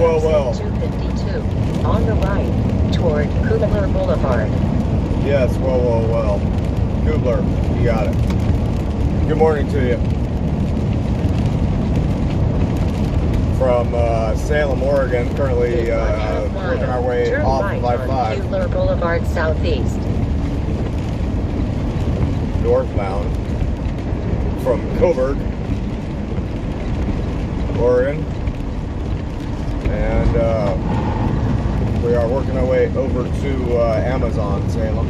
well. 252 on the right toward Kubler Boulevard. Yes, well. Kubler, you got it. Good morning to you. From Salem, Oregon, currently working our way Turn off right of on I-5. Kubler Boulevard southeast. Northbound from Coburg, Oregon. And we are working our way over to Amazon, Salem.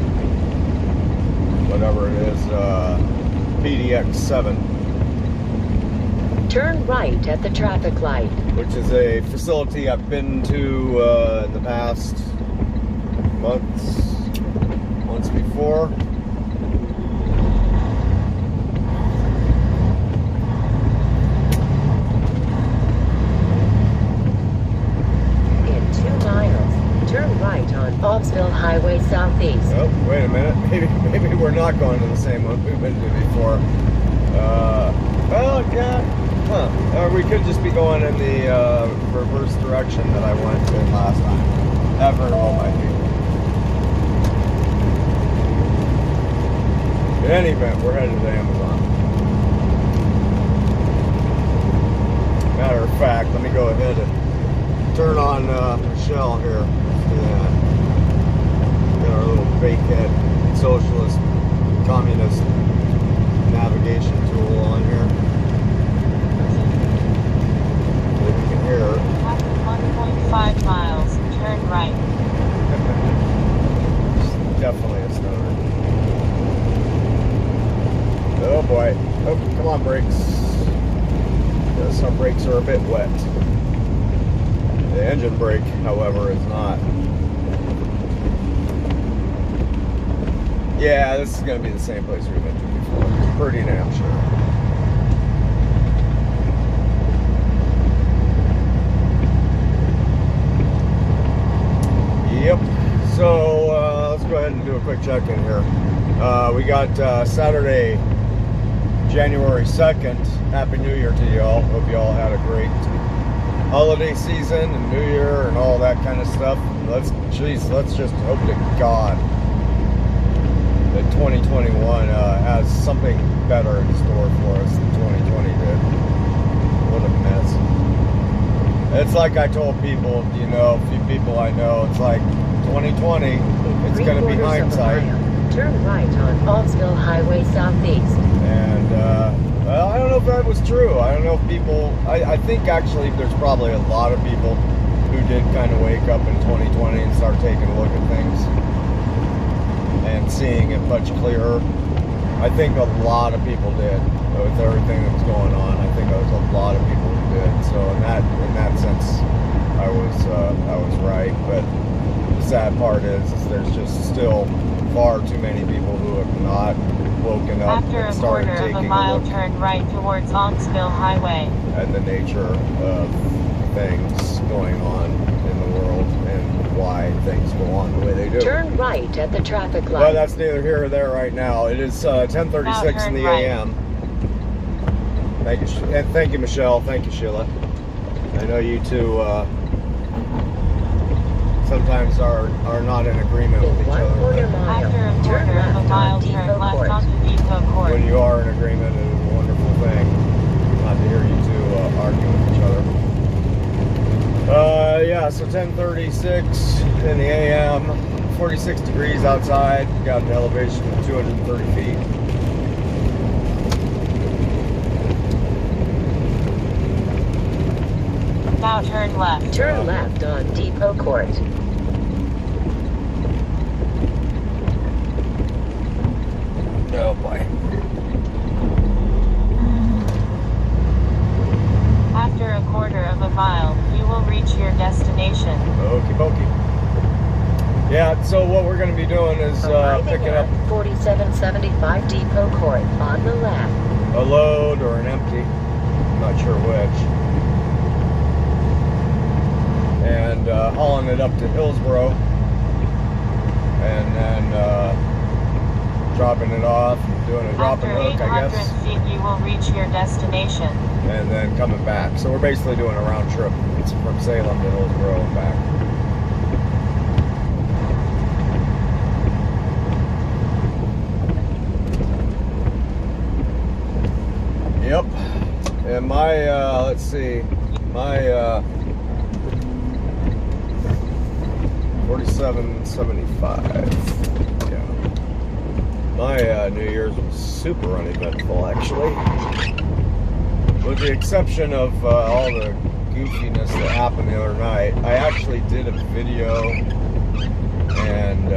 Whatever it is, PDX 7. Turn right at the traffic light. Which is a facility I've been to in the past months before. In 2 miles, turn right on Bobsville Highway southeast. Oh, wait a minute. Maybe we're not going to the same one we've been to before. Well, yeah. Huh. Or we could just be going in the reverse direction that I went in last time. That very well might be. In any event, we're headed to Amazon. Matter of fact, let me go ahead and turn on Michelle here. Yeah. Got our little fake head socialist communist navigation tool on here. Here. After 1.5 miles, turn right. Definitely a stoner. Oh boy. Oh, come on, brakes. Some brakes are a bit wet. The engine brake, however, is not. Yeah, this is going to be the same place we've been to before. Pretty damn sure. Yep. So let's go ahead and do a quick check-in here. We got Saturday, January 2nd. Happy New Year to y'all. Hope y'all had a great holiday season and New Year and all that kind of stuff. Let's just hope to God that 2021 has something better in store for us than 2020 did. What a mess. It's like I told people, you know, a few people I know, it's like 2020, it's going to be hindsight. Turn right on Bobsville Highway southeast. And, well, I don't know if that was true. I don't know if people, I think actually there's probably a lot of people who did kind of wake up in 2020 and start taking a look at things and seeing it much clearer. I think a lot of people did with everything that was going on. I think there was a lot of people who did. So in that sense, I was right. But the sad part is there's just still far too many people who have not woken up After and a started quarter taking of a mile, look turn right towards Onksville Highway. at the nature of things going on in the world and why things go on the way they do. Turn right at the traffic light. Well, that's neither here or there right now. It is 10:36 in the AM. Thank you, Michelle. Thank you, Sheila. I know you two sometimes are not in agreement with each other. After a quarter of a mile, turn left onto Depot Court. When you are in agreement, it is a wonderful thing. Not to hear you two argue with each other. Yeah, so 10:36 in the AM, 46 degrees outside. Got an elevation of 230 feet. Now turn left. Turn left on Depot Court. Oh boy. After a quarter of a mile, you will reach your destination. Okie dokie. Yeah, so what we're going to be doing is picking up 4775 Depot Court on the left. a load or an empty, I'm not sure which, and hauling it up to Hillsboro, and then dropping it off, doing a drop After and hook, I 800 guess, feet, you will reach your destination. and then coming back. So we're basically doing a round trip. It's from Salem to Hillsboro and back. Yep. And my, let's see, my 4775. Yeah. My New Year's was super uneventful, actually. With the exception of all the goofiness that happened the other night. I actually did a video and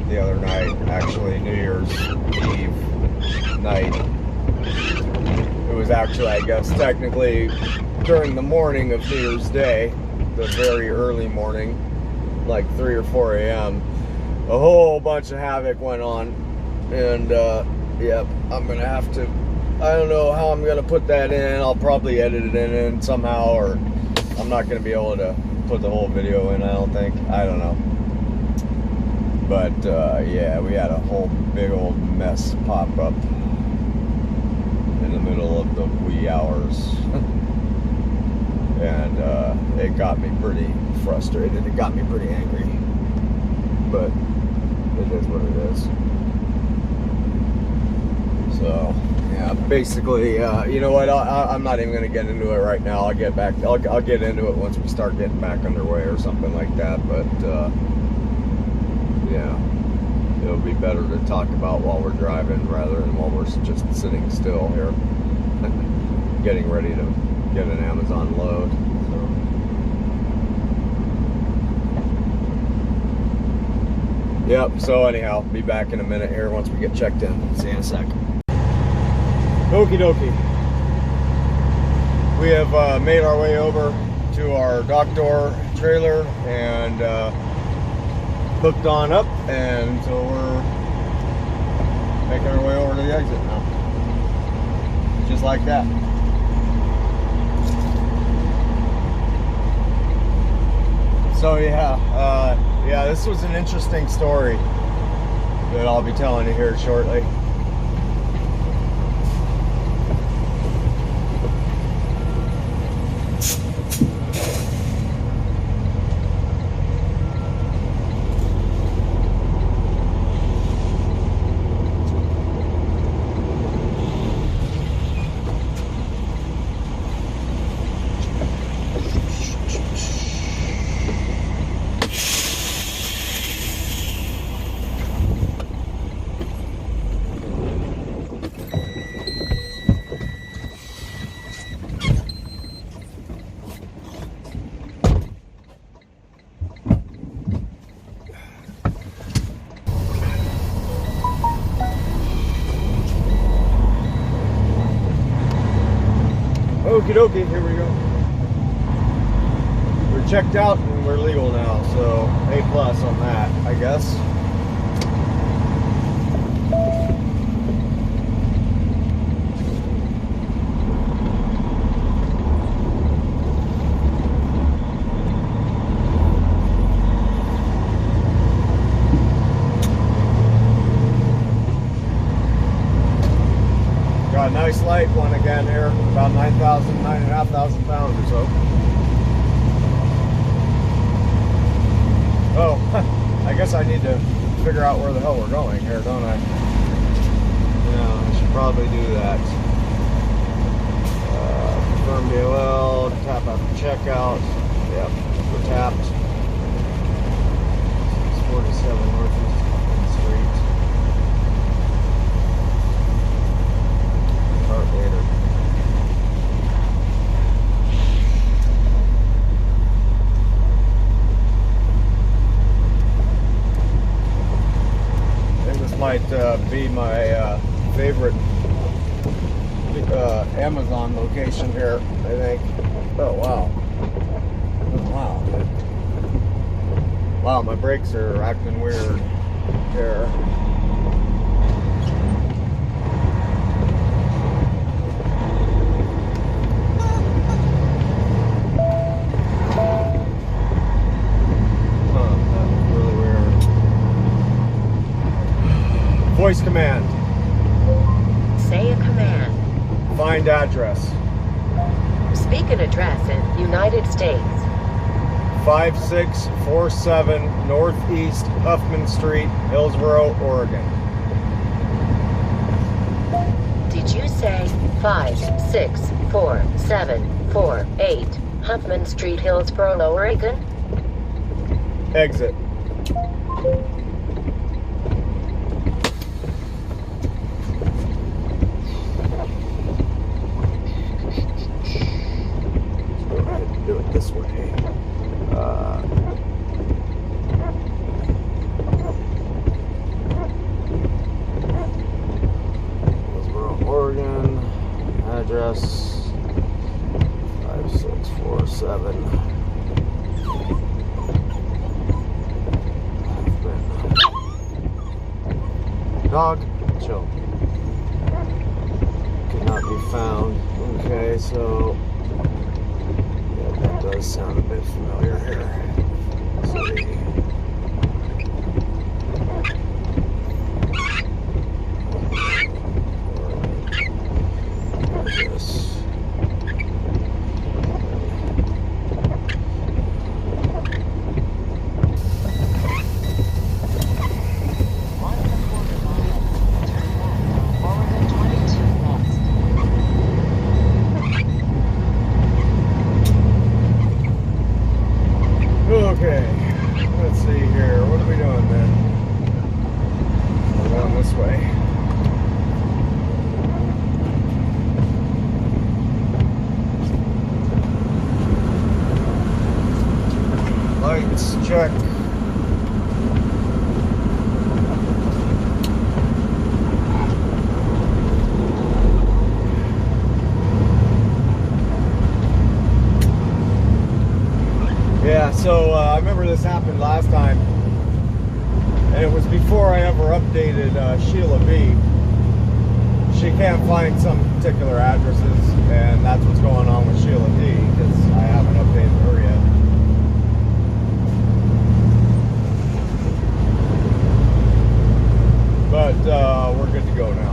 the other night, actually New Year's Eve night. It was actually, I guess, technically during the morning of New Year's Day, the very early morning, like 3 or 4 a.m. A whole bunch of havoc went on, and yep, I'm gonna have to, I don't know how I'm gonna put that in. I'll probably edit it in somehow, or I'm not gonna be able to put the whole video in, I don't think. I don't know. But yeah, we had a whole big old mess pop up in the middle of the wee hours. And it got me pretty frustrated. It got me pretty angry. But it is what it is. So, yeah, basically, you know what? I'm not even going to get into it right now. I'll get back. I'll get into it once we start getting back underway or something like that. But yeah, it'll be better to talk about while we're driving rather than while we're just sitting still here, getting ready to get an Amazon load. So. Yep. So anyhow, be back in a minute here once we get checked in. See you in a sec. Okie dokie. We have made our way over to our dock door trailer and hooked on up, and so we're making our way over to the exit now. Just like that. So yeah, yeah, this was an interesting story that I'll be telling you here shortly. Okie dokie, here we go. We're checked out and we're legal now, so A+ on that, I guess. Got a nice light one again here, about 9,500 pounds or so. Oh, I guess I need to figure out where the hell we're going here, don't I? Yeah, I should probably do that. Confirm DOL, tap after checkout. Yep, we're tapped. 647 Northeast Street. Later. I think this might be my favorite Amazon location here, I think. Oh wow. Oh, wow. Wow, my brakes are acting weird here. Find address. Speak an address in United States. 5647 Northeast Huffman Street, Hillsboro, Oregon. Did you say 564748 Huffman Street, Hillsboro, Oregon? Exit. Let's go ahead and do it this way. Hillsboro, Oregon. Address 5647. Dog, chill. Cannot be found. Okay, so yeah, that does sound a bit familiar here. Let's see. Address. Okay, let's see here. What are we doing then? We're going this way. Lights, check. Yeah, so I remember this happened last time, and it was before I ever updated Sheila B. She can't find some particular addresses, and that's what's going on with Sheila D, because I haven't updated her yet. But we're good to go now.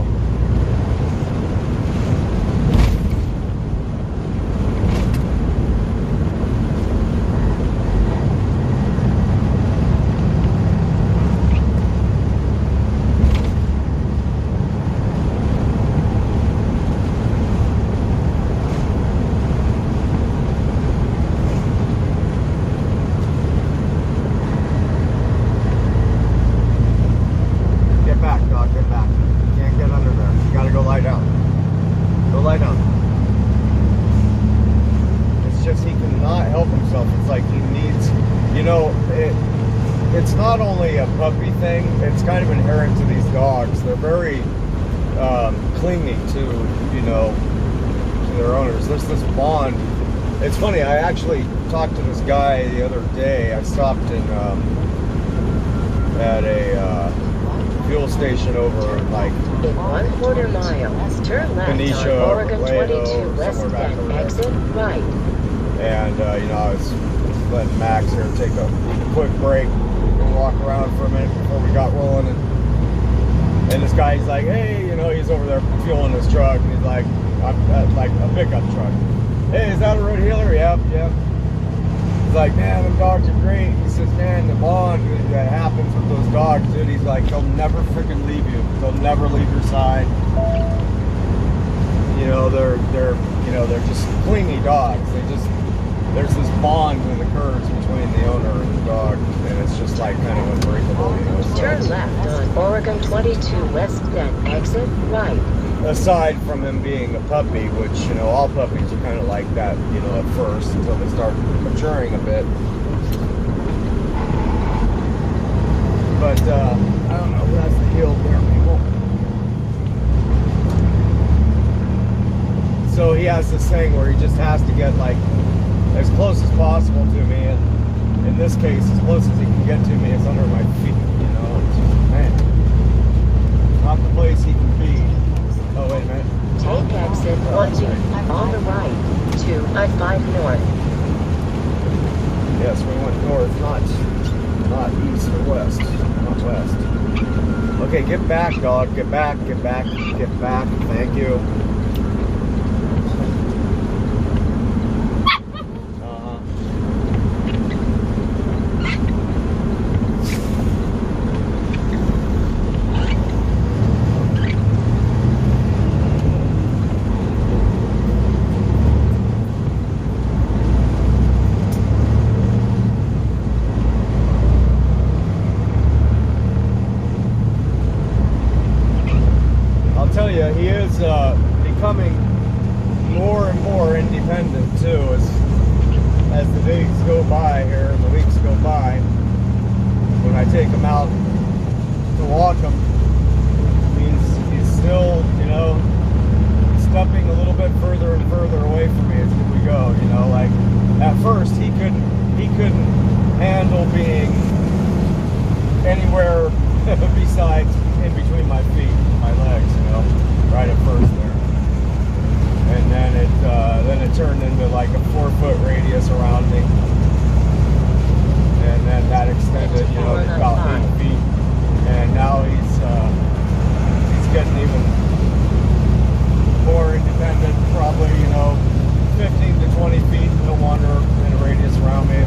Get back, dog, get back. You can't get under there. You gotta go lie down. Go lie down. It's just he cannot help himself. It's like he needs, you know, it's not only a puppy thing, it's kind of inherent to these dogs. They're very clingy to, you know, to their owners. There's this bond. It's funny, I actually talked to this guy the other day. I stopped in at a fuel station over like In 1/4 mile, turn left Benicia, on Oregon Laredo, 22 west, somewhere back over then there. exit right. And you know, I was letting Max here take a quick break and walk around for a minute before we got rolling. And this guy, he's like, hey, you know, he's over there fueling his truck, and he's like, I'm at like a pickup truck. Hey, is that a road healer? Yep. He's like, man, them dogs are great. He says, man, the bond that happens with those dogs, dude. He's like, they'll never freaking leave you. They'll never leave your side. You know, they're just clingy dogs. There's this bond that occurs between the owner and the dog, and it's just like kind of unbreakable, you know. So, Turn left on Oregon 22 west, then exit right. aside from him being a puppy, which, you know, all puppies are kind of like that, you know, at first until they start maturing a bit. But I don't know, that's the hill there, people. So he has this thing where he just has to get like as close as possible to me, and in this case, as close as he can get to me is under my feet, you know. It's just, man, not the place he can be. Oh, wait a minute. Take exit 20 on the right to I-5 north. Yes, we went north, not east or west, not west. Okay, get back, dog. Get back. Thank you. is becoming more and more independent too as the days go by here and the weeks go by. When I take him out to walk him, means he's still, you know, stepping a little bit further and further away from me as we go. You know, like at first he couldn't handle being anywhere besides in between my feet, my legs, you know, right at first there. And then it turned into like a 4-foot radius around me. And then that extended, you know, to about 8 feet. And now he's getting even more independent, probably, you know, 15 to 20 feet, he'll wander in a radius around me.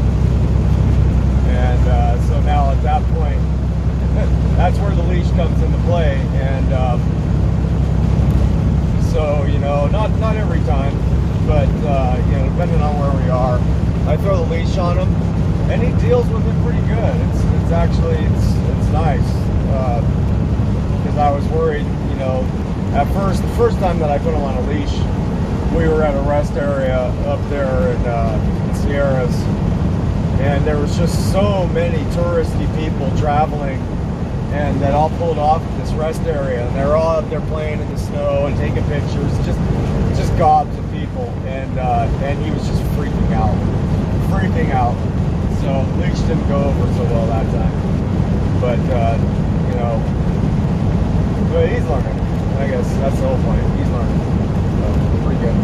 And so now at that point, that's where the leash comes into play. And so, you know, not every time, but you know, depending on where we are, I throw the leash on him, and he deals with it pretty good. It's actually nice, because I was worried, you know, at first, the first time that I put him on a leash, we were at a rest area up there in Sierras, and there was just so many touristy people traveling, and that all pulled off at this rest area, and they're all up there playing in the snow and taking pictures, just gobs of people, and he was just freaking out. So leash didn't go over so well that time, but you know, but he's learning. I guess that's the whole point. He's learning. So, pretty good.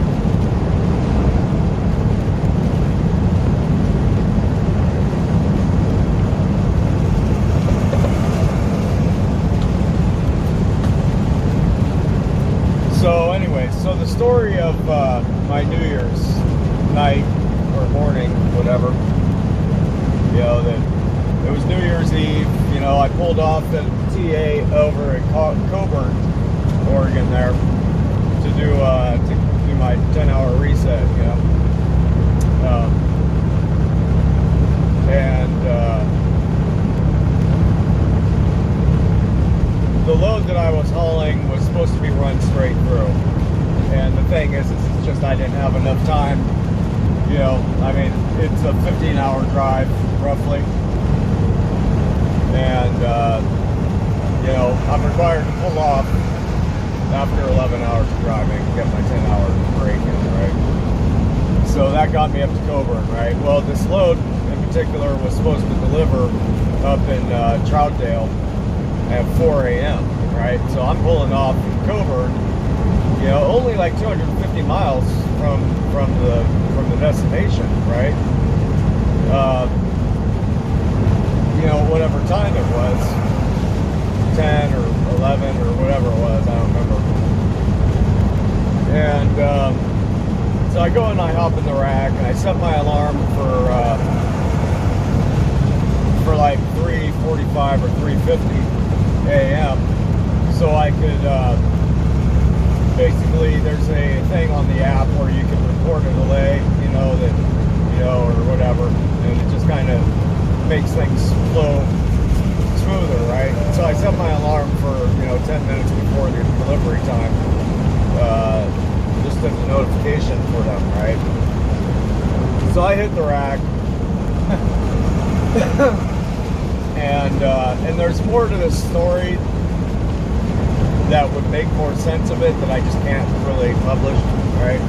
So anyway, so the story of my New Year's night or morning, whatever, you know, that it was New Year's Eve. You know, I pulled off at TA over at Coburn, Oregon there to do my 10-hour reset, you know, and the load that I was hauling was supposed to be run straight through, and the thing is it's just I didn't have enough time. You know, I mean, it's a 15-hour drive roughly, and you know, I'm required to pull off after 11 hours of driving to get my 10-hour break in, right? So that got me up to Coburn, right? Well, this load in particular was supposed to deliver up in Troutdale at 4 a.m., right? So I'm pulling off from Coburn, you know, only like 250 miles from the destination, right? You know, whatever time it was, 10 or 11 or whatever it was, I don't remember. And so I go and I hop in the rack and I set my alarm for like 3:45 or 3:50 a.m. so I could basically, there's a thing on the app where you can report a delay, you know, that, you know, or whatever, and it just kind of makes things flow smoother, right? So I set my alarm for, you know, 10 minutes before the delivery time, just as a notification for them, right? So I hit the rack, and there's more to this story that would make more sense of it that I just can't really publish, right?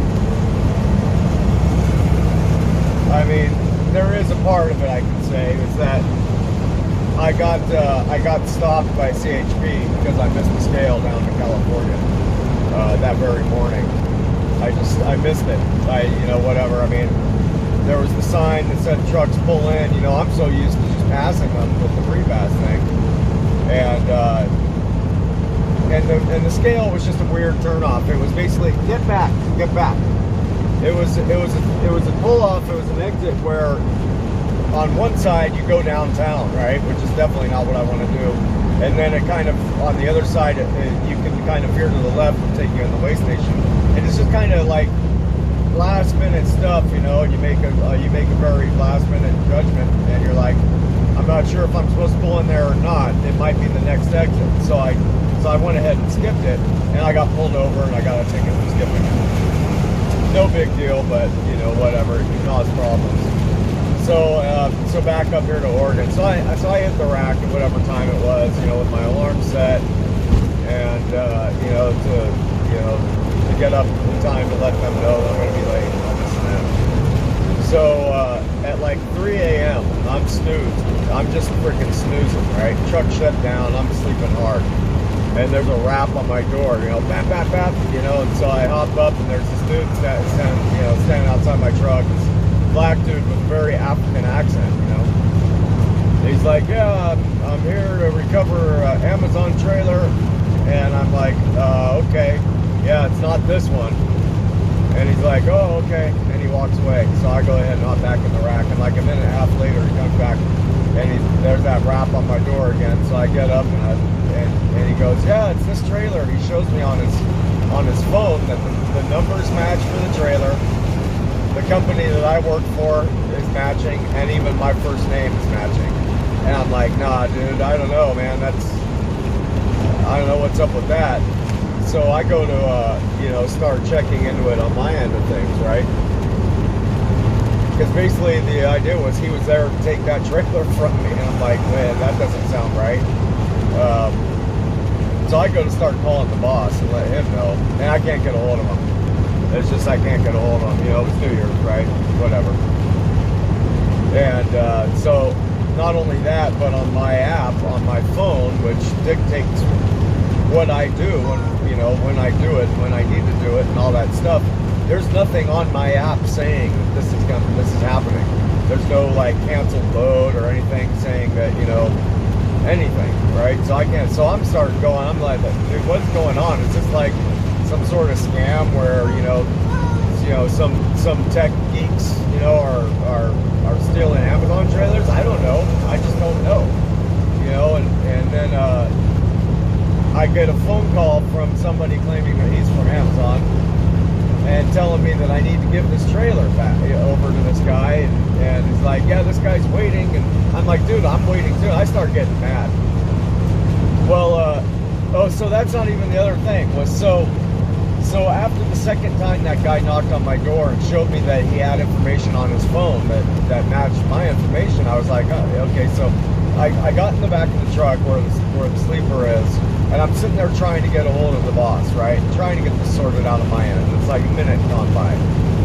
I mean, there is a part of it I can say is that I got stopped by CHP because I missed the scale down in California that very morning. I missed it. You know, whatever. I mean, there was the sign that said trucks pull in. You know, I'm so used to just passing them with the pre-pass thing, and the scale was just a weird turnoff. It was basically get back. It was a pull off. It was an exit where on one side you go downtown, right, which is definitely not what I want to do. And then it kind of on the other side, you can kind of veer to the left and take you in the way station. And it's just kind of like last minute stuff, you know. You make a very last minute judgment, and you're like, I'm not sure if I'm supposed to pull in there or not. It might be the next exit. So I So I went ahead and skipped it, and I got pulled over, and I got a ticket for skipping it. No big deal, but you know, whatever, it can cause problems. So, so back up here to Oregon. So I hit the rack at whatever time it was, you know, with my alarm set, and you know, to get up in time to let them know that I'm going to be late on this and that. So at like 3 a.m., I'm snoozed. I'm just freaking snoozing, right? Truck shut down. I'm sleeping hard. And there's a rap on my door, you know, bap, bap, bap, you know, and so I hop up, and there's this dude standing outside my truck. This black dude with a very African accent, you know. He's like, yeah, I'm here to recover Amazon trailer. And I'm like, okay, yeah, it's not this one. And he's like, oh, okay. And he walks away. So I go ahead and hop back in the rack. And like a minute and a half later, he comes back, and there's that rap on my door again. So I get up, and he goes, yeah, it's this trailer. He shows me on his phone that the numbers match for the trailer. The company that I work for is matching, and even my first name is matching. And I'm like, nah, dude, I don't know, man. I don't know what's up with that. So I go to, you know, start checking into it on my end of things, right? Because basically the idea was he was there to take that trailer from me. And I'm like, man, that doesn't sound right. So I go to start calling the boss and let him know. And I can't get a hold of him. It's just I can't get a hold of him. You know, it's New Year's, right? Whatever. And so not only that, but on my app, on my phone, which dictates what I do, and you know, when I do it, when I need to do it, and all that stuff. There's nothing on my app saying that this is happening. There's no like canceled load or anything saying that, you know, anything, right? So I can't. So I'm starting going. I'm like, dude, what's going on? Is this like some sort of scam where you know, some tech geeks, you know, are stealing Amazon trailers? I don't know. I just don't know. You know, and then I get a phone call from somebody claiming that he's from Amazon and telling me that I need to give this trailer back over to this guy, and he's like, yeah, this guy's waiting, and I'm like, dude, I'm waiting too. I start getting mad. Well, so that's not even the other thing. Was so after the second time that guy knocked on my door and showed me that he had information on his phone that matched my information, I was like, oh, okay. So I got in the back of the truck where the sleeper is, and I'm sitting there trying to get a hold of the boss, right? Trying to get this sorted out of my end. It's like a minute gone by.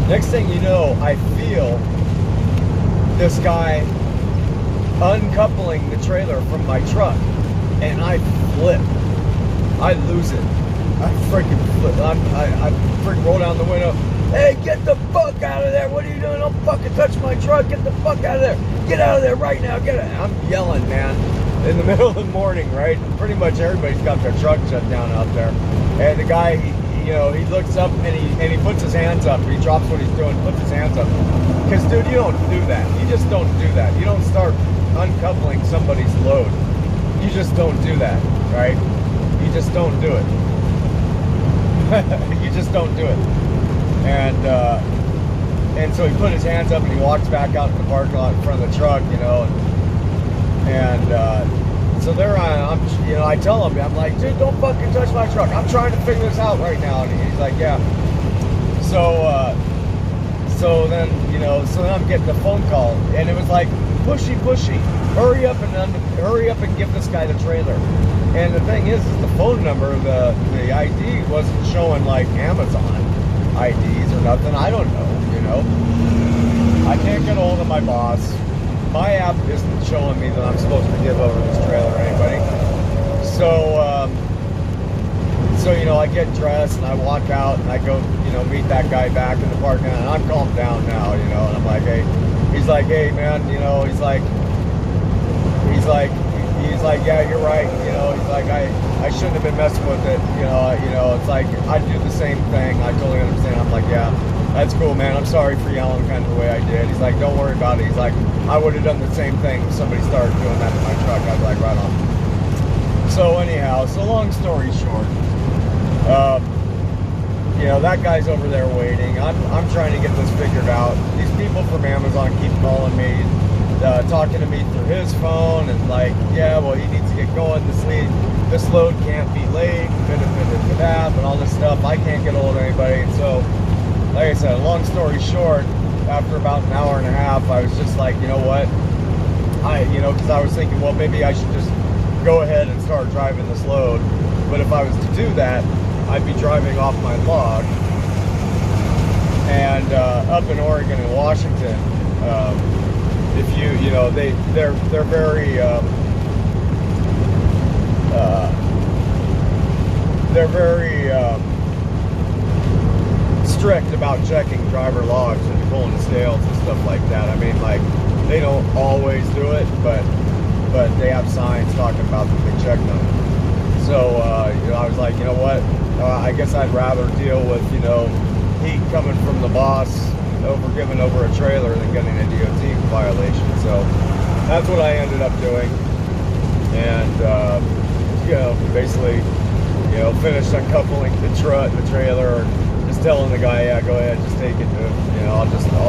Next thing you know, I feel this guy uncoupling the trailer from my truck, and I flip. I lose it. I freaking flip. I freaking roll down the window. Hey, get the fuck out of there. What are you doing? Don't fucking touch my truck. Get the fuck out of there. Get out of there right now. Get it. I'm yelling, man, in the middle of the morning, right? Pretty much everybody's got their truck shut down out there. And the guy, he looks up and he puts his hands up. He drops what he's doing, puts his hands up. Because, dude, you don't do that. You just don't do that. You don't start uncoupling somebody's load. You just don't do that, right? You just don't do it. You just don't do it. And so he put his hands up and he walks back out in the parking lot in front of the truck, so there I tell him, I'm like, dude, don't fucking touch my truck. I'm trying to figure this out right now. And he's like, yeah. So then I'm getting a phone call, and it was like, pushy, hurry up and give this guy the trailer. And the thing is the phone number, the ID wasn't showing like Amazon IDs or nothing. I don't know, I can't get a hold of my boss. My app isn't showing me that I'm supposed to give over this trailer to anybody. So I get dressed and I walk out and I go, meet that guy back in the parking lot, and I'm calmed down now, and I'm like, hey, he's like, hey man, he's like, yeah, you're right, he's like, I shouldn't have been messing with it, it's like, I do the same thing, I totally understand. I'm like, yeah, that's cool, man, I'm sorry for yelling kind of the way I did. He's like, don't worry about it. He's like, I would have done the same thing if somebody started doing that in my truck. I'd be like, right on. So anyhow, so long story short, that guy's over there waiting. I'm trying to get this figured out. These people from Amazon keep calling me. talking to me through his phone, and like, yeah, well, he needs to get going. This load can't be late, and all this stuff. I can't get hold of anybody. And so, like I said, long story short, after about an hour and a half, I was just like, you know what? Because I was thinking, well, maybe I should just go ahead and start driving this load. But if I was to do that, I'd be driving off my log. And up in Oregon and Washington, if they're very strict about checking driver logs and pulling the scales and stuff like that. I mean, like, they don't always do it, but they have signs talking about that they check them. So I was like, you know what? I guess I'd rather deal with heat coming from the boss giving over a trailer than getting a DOT violation. So that's what I ended up doing, and basically finished uncoupling the trailer, and just telling the guy, yeah, go ahead, just take it. I'll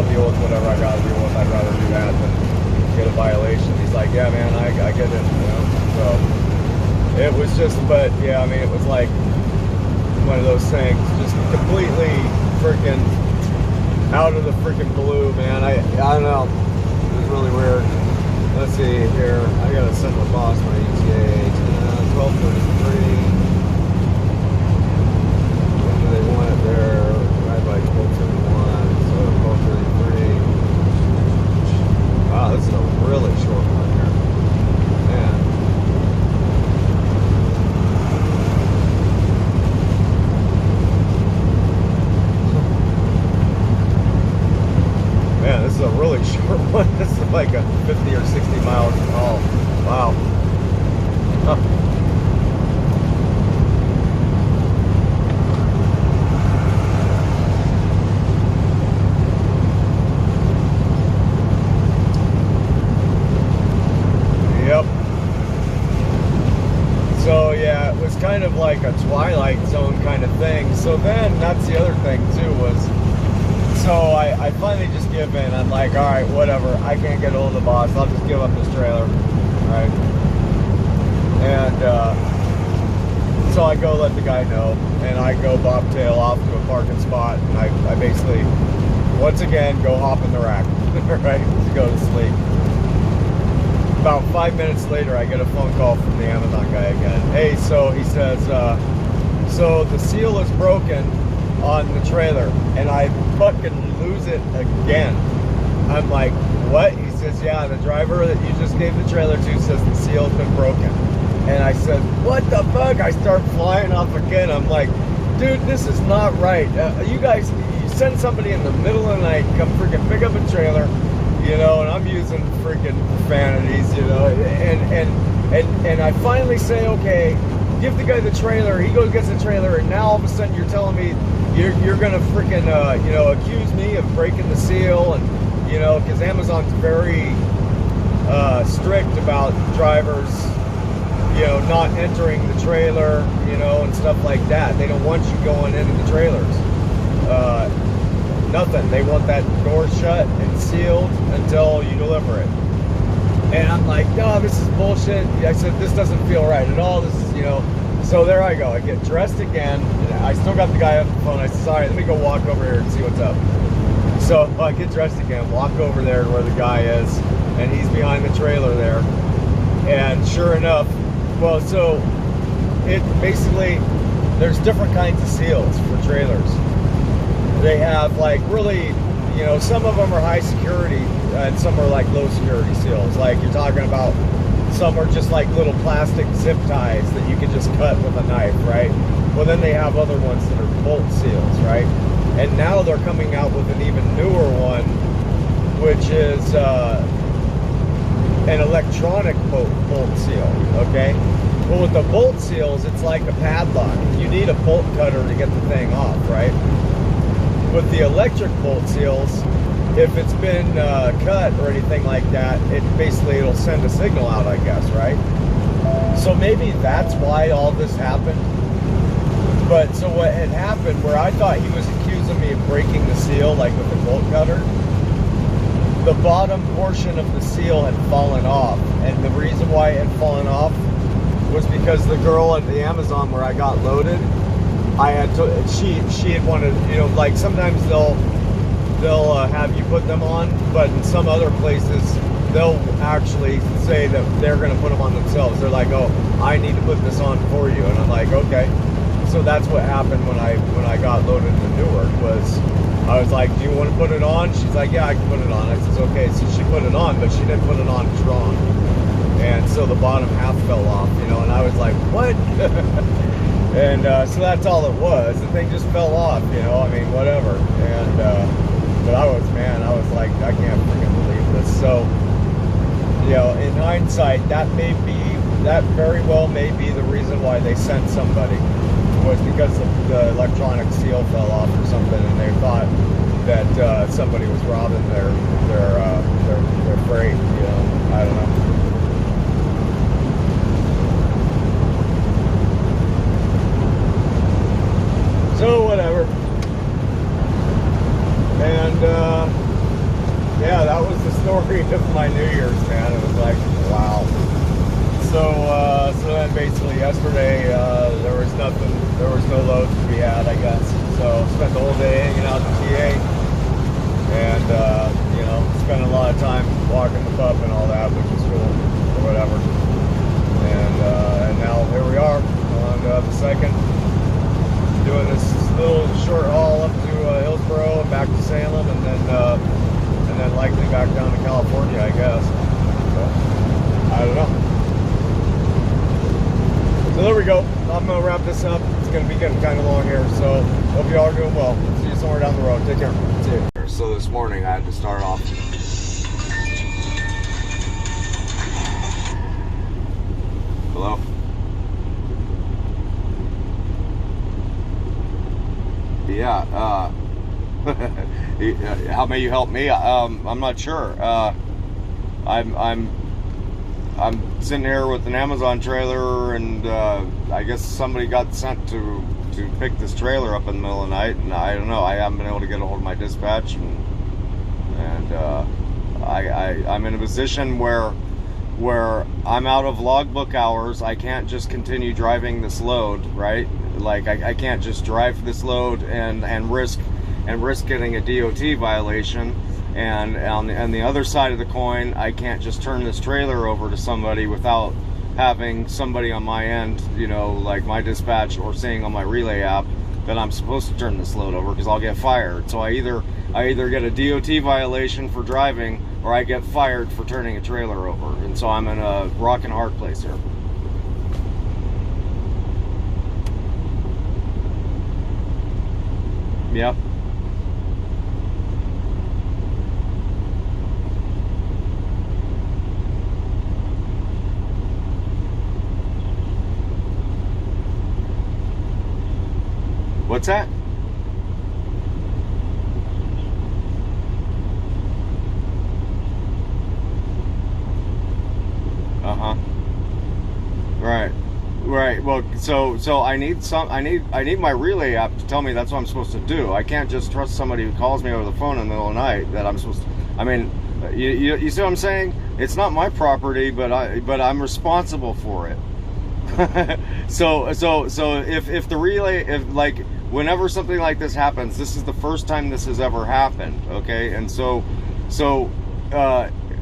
deal with whatever I gotta deal with. I'd rather do that than get a violation. He's like, yeah, man, I get it. So it was just, but yeah, I mean, it was like one of those things, just completely freaking out of the freaking blue, man. I don't know. It was really weird. Let's see here. I gotta send my boss my ETA. 12:33. When do they want it there? Right by 12:31. So 12:33. Wow, this is a really short one here. Man. Man, this is a really short one. This is like a 50 or 60 miles tall. Wow. Huh. Yep. So yeah, it was kind of like a Twilight Zone kind of thing. So then, that's the other thing too, was, so I finally just give in. I'm like, all right, whatever. I can't get hold of the boss. I'll just give up this trailer, right? And so I go let the guy know, and I go bobtail off to a parking spot, and I basically, once again, go hop in the rack, right, to go to sleep. About 5 minutes later, I get a phone call from the Amazon guy again. Hey, so he says, so the seal is broken on the trailer, and I fucking lose it again. I'm like, what? He says, yeah, the driver that you just gave the trailer to says the seal's been broken. And I said, what the fuck? I start flying off again. I'm like, dude, this is not right. You guys, you send somebody in the middle of the night, come freaking pick up a trailer, and I'm using freaking profanities, and I finally say, okay, give the guy the trailer. He goes gets the trailer, and now all of a sudden you're telling me you're gonna freaking accuse me of breaking the seal, and because Amazon's very strict about drivers not entering the trailer, and stuff like that. They don't want you going into the trailers. Nothing. They want that door shut and sealed until you deliver it. And I'm like, no, this is bullshit. I said, this doesn't feel right at all. This is, So there I go. I get dressed again. I still got the guy on the phone. I said, sorry, let me go walk over here and see what's up. So I get dressed again, walk over there to where the guy is, and he's behind the trailer there. And sure enough, well, so it basically, there's different kinds of seals for trailers. They have like really, some of them are high security and some are like low security seals. Like you're talking about, some are just like little plastic zip ties that you can just cut with a knife, right? Well, then they have other ones that are bolt seals, right? And now they're coming out with an even newer one, which is an electronic bolt seal, okay? Well, with the bolt seals, it's like a padlock. You need a bolt cutter to get the thing off, right? With the electric bolt seals, if it's been cut or anything like that, it'll send a signal out, I guess, right? So maybe that's why all this happened. But so what had happened, where I thought he was accusing me of breaking the seal, like with the bolt cutter, the bottom portion of the seal had fallen off, and the reason why it had fallen off was because the girl at the Amazon where I got loaded, she had wanted, you know, like sometimes they'll have you put them on, but in some other places they'll actually say that they're going to put them on themselves. They're like, oh, I need to put this on for you, and I'm like, okay. So that's what happened when I got loaded into Newark. Was I was like, do you want to put it on? She's like, yeah, I can put it on. I says, okay. So she put it on, but she didn't put it on strong, and so the bottom half fell off, you know. And I was like, what? And so that's all it was. The thing just fell off, you know. I mean, whatever. And but I was like, I can't freaking believe this. So, you know, in hindsight, that very well may be the reason why they sent somebody, was because the electronic seal fell off or something, and they thought that somebody was robbing their freight. You know, I don't know. So whatever. And yeah, that was the story of my New Year's, man. It was like, wow. So then basically yesterday there was nothing, there was no loads to be had, I guess. So spent the whole day hanging out in TA, and you know, spent a lot of time walking the pup and all that, which was cool or whatever. And now here we are on the second, doing this little short haul up to Hillsboro and back to Salem, and then likely back down to California, I guess. So I don't know. So there we go. I'm gonna wrap this up. It's gonna be getting kind of long here, so hope you all are doing well. See you somewhere down the road. Take care. See you. So this morning I had to start off. Hello. Yeah, how may you help me? I'm not sure. I'm sitting here with an Amazon trailer, and I guess somebody got sent to pick this trailer up in the middle of the night, and I don't know. I haven't been able to get a hold of my dispatch, and I'm in a position where I'm out of logbook hours. I can't just continue driving this load, right? Like I can't just drive this load and risk getting a DOT violation. And on the other side of the coin, I can't just turn this trailer over to somebody without having somebody on my end, you know, like my dispatch or saying on my relay app that I'm supposed to turn this load over, because I'll get fired. So I either get a DOT violation for driving, or I get fired for turning a trailer over. And so I'm in a rock and hard place here. Yep. What's that? Uh-huh. Right. Well, so I need my relay app to tell me that's what I'm supposed to do. I can't just trust somebody who calls me over the phone in the middle of the night that I'm supposed to. I mean, you see what I'm saying? It's not my property, but I'm responsible for it. So if the relay, if like whenever something like this happens, this is the first time this has ever happened, okay? And so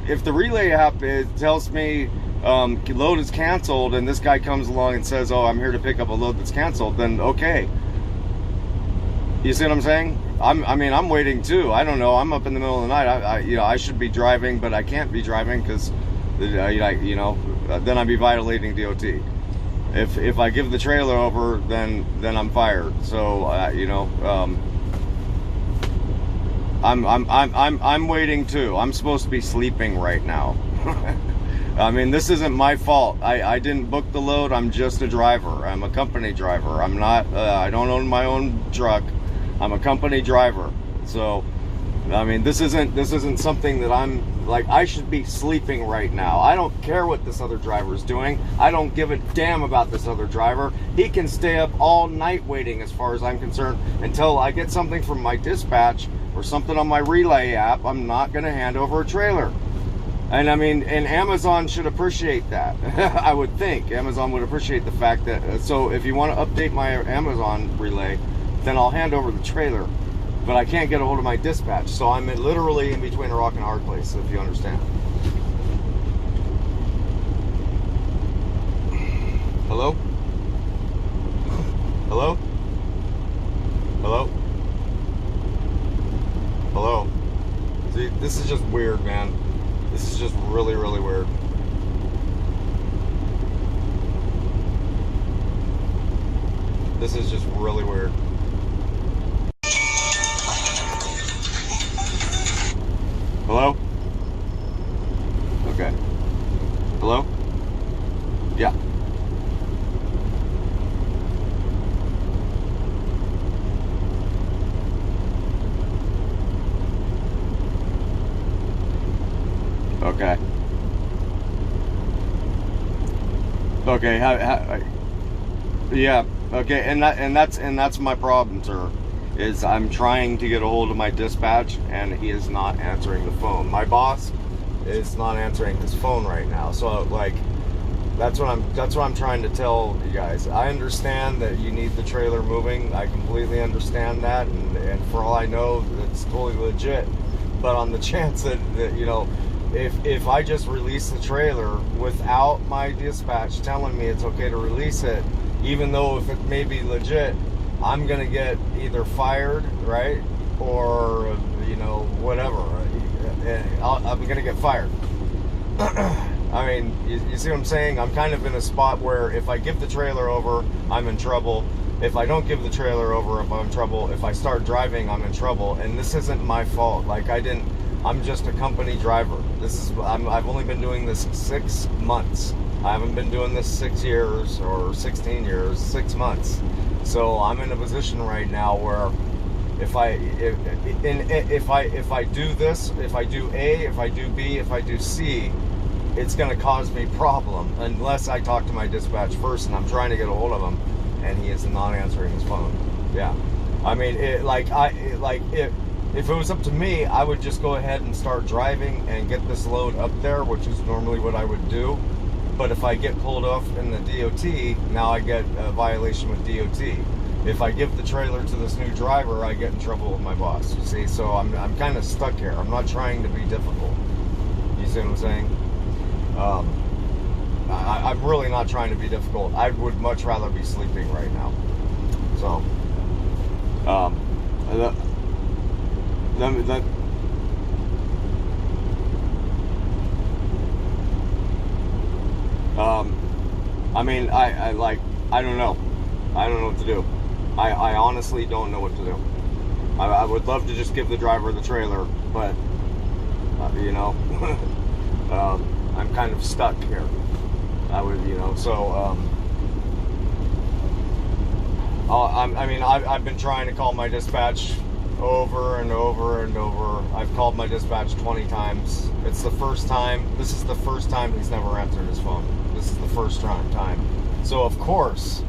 if the relay app tells me load is canceled, and this guy comes along and says, oh, I'm here to pick up a load that's canceled, then okay. You see what I'm saying? I'm waiting too. I don't know. I'm up in the middle of the night. I should be driving, but I can't be driving because, then I'd be violating DOT. If I give the trailer over, then I'm fired. So I'm waiting too. I'm supposed to be sleeping right now. I mean, this isn't my fault. I didn't book the load. I'm just a driver. I'm a company driver. I'm not. I don't own my own truck. I'm a company driver. So I mean, this isn't something that I'm like, I should be sleeping right now. I don't care what this other driver is doing. I don't give a damn about this other driver. He can stay up all night waiting, as far as I'm concerned, until I get something from my dispatch or something on my relay app. I'm not going to hand over a trailer. And I mean, and Amazon should appreciate that. I would think Amazon would appreciate the fact that, so if you want to update my Amazon relay, then I'll hand over the trailer. But I can't get a hold of my dispatch, so I'm literally in between a rock and a hard place, if you understand. Hello? Hello? Hello? Hello? See, this is just weird, man. This is just really, really weird. This is just really weird. Hello? Okay. Hello? Yeah. Okay. Okay. Yeah. Okay. And that's my problem, sir. Is I'm trying to get a hold of my dispatch and he is not answering the phone. My boss is not answering his phone right now. So like, that's what I'm trying to tell you guys. I understand that you need the trailer moving. I completely understand that, and for all I know, it's totally legit. But on the chance that you know, if I just release the trailer without my dispatch telling me it's okay to release it, even though if it may be legit, I'm gonna get either fired, right, or you know, whatever. I'm gonna get fired. I mean, you see what I'm saying? I'm kind of in a spot where if I give the trailer over, I'm in trouble. If I don't give the trailer over, I'm in trouble. If I start driving, I'm in trouble. And this isn't my fault. Like, I'm just a company driver. I've only been doing this 6 months. I haven't been doing this 6 years or 16 years, 6 months. So I'm in a position right now where if I do this, if I do A, if I do B, if I do C, it's going to cause me problem unless I talk to my dispatch first, and I'm trying to get a hold of him, and he is not answering his phone. Yeah, I mean, if it was up to me, I would just go ahead and start driving and get this load up there, which is normally what I would do. But if I get pulled off in the DOT, now I get a violation with DOT. If I give the trailer to this new driver, I get in trouble with my boss. You see, so I'm kind of stuck here. I'm not trying to be difficult. You see what I'm saying? I'm really not trying to be difficult. I would much rather be sleeping right now. So, I mean, I don't know. I don't know what to do. I honestly don't know what to do. I would love to just give the driver the trailer, but, you know, I'm kind of stuck here. I would, you know, so, I mean, I've been trying to call my dispatch over and over and over. I've called my dispatch 20 times. It's the first time. This is the first time he's never answered his phone. This is the first time. So, of course,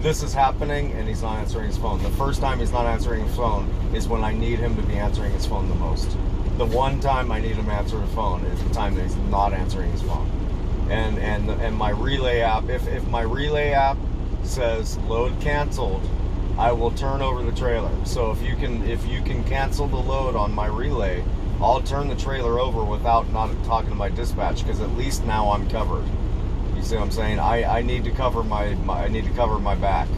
this is happening and he's not answering his phone. The first time he's not answering his phone is when I need him to be answering his phone the most. The one time I need him to answer the phone is the time that he's not answering his phone. And my relay app, if my relay app says load canceled, I will turn over the trailer. So if you can cancel the load on my relay, I'll turn the trailer over without not talking to my dispatch, because at least now I'm covered. You see what I'm saying? I need to cover my back.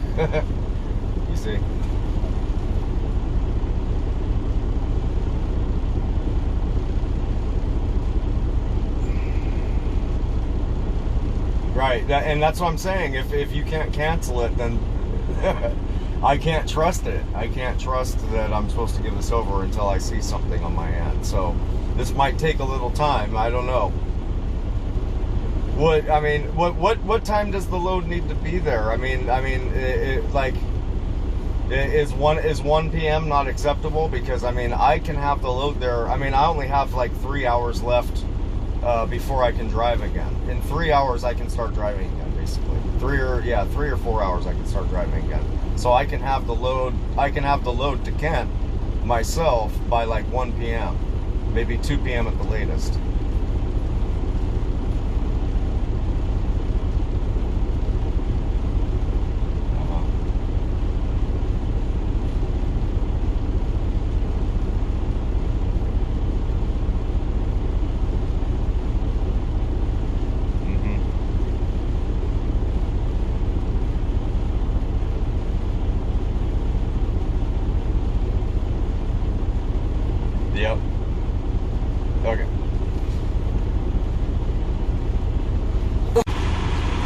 You see? Right, and that's what I'm saying. If you can't cancel it, then I can't trust it. I can't trust that I'm supposed to give this over until I see something on my end. So this might take a little time. I don't know. What time does the load need to be there? I mean, like, Is 1 p.m. not acceptable? Because I mean, I can have the load there. I mean, I only have like 3 hours left before I can drive again. In 3 hours, I can start driving again. Basically, 3 or 4 hours, I can start driving again. So I can have the load. I can have the load to Kent myself by like 1 p.m. Maybe 2 p.m. at the latest. Yep. Okay.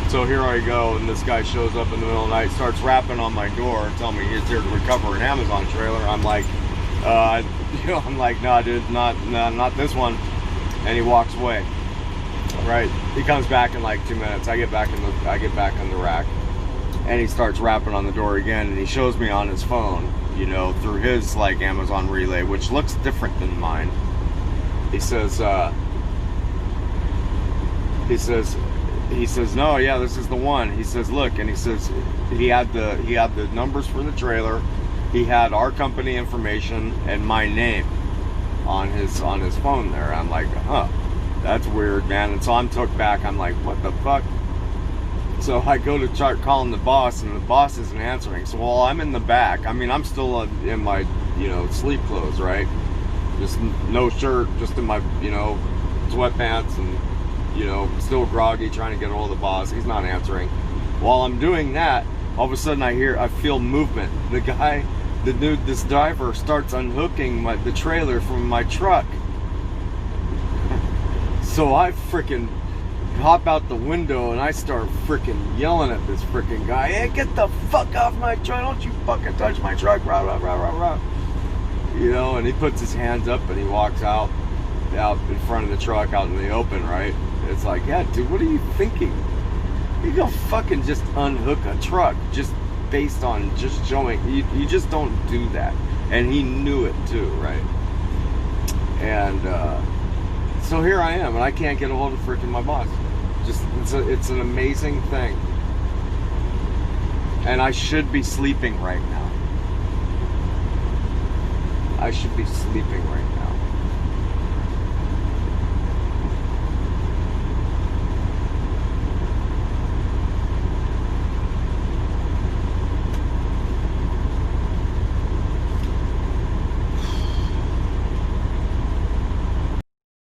So here I go, and this guy shows up in the middle of the night, starts rapping on my door, telling me he's here to recover an Amazon trailer. I'm like, I'm like, nah, dude, not this one. And he walks away. Right. He comes back in like 2 minutes. I get back in the rack, and he starts rapping on the door again, and he shows me on his phone, you know, through his like Amazon relay, which looks different than mine. He says, no, yeah, this is the one. He says, look, and he says he had the numbers for the trailer, he had our company information and my name on his phone there. I'm like, huh, that's weird, man. And so I'm took back. I'm like, what the fuck? So I go to start calling the boss, and the boss isn't answering. So while I'm in the back, I mean, I'm still in my, you know, sleep clothes, right? Just no shirt, just in my, you know, sweatpants, and, you know, still groggy, trying to get a hold of the boss. He's not answering. While I'm doing that, all of a sudden I feel movement. This driver starts unhooking the trailer from my truck. So I freaking hop out the window and I start freaking yelling at this freaking guy. Hey, get the fuck off my truck. Don't you fucking touch my truck. Rah, rah, rah, rah, rah. You know, and he puts his hands up and he walks out in front of the truck out in the open, right? It's like, yeah, dude, what are you thinking? You go fucking just unhook a truck just based on just showing. You just don't do that. And he knew it too, right? And so here I am, and I can't get a hold of freaking my boss. Just it's an amazing thing. And I should be sleeping right now. I should be sleeping right now.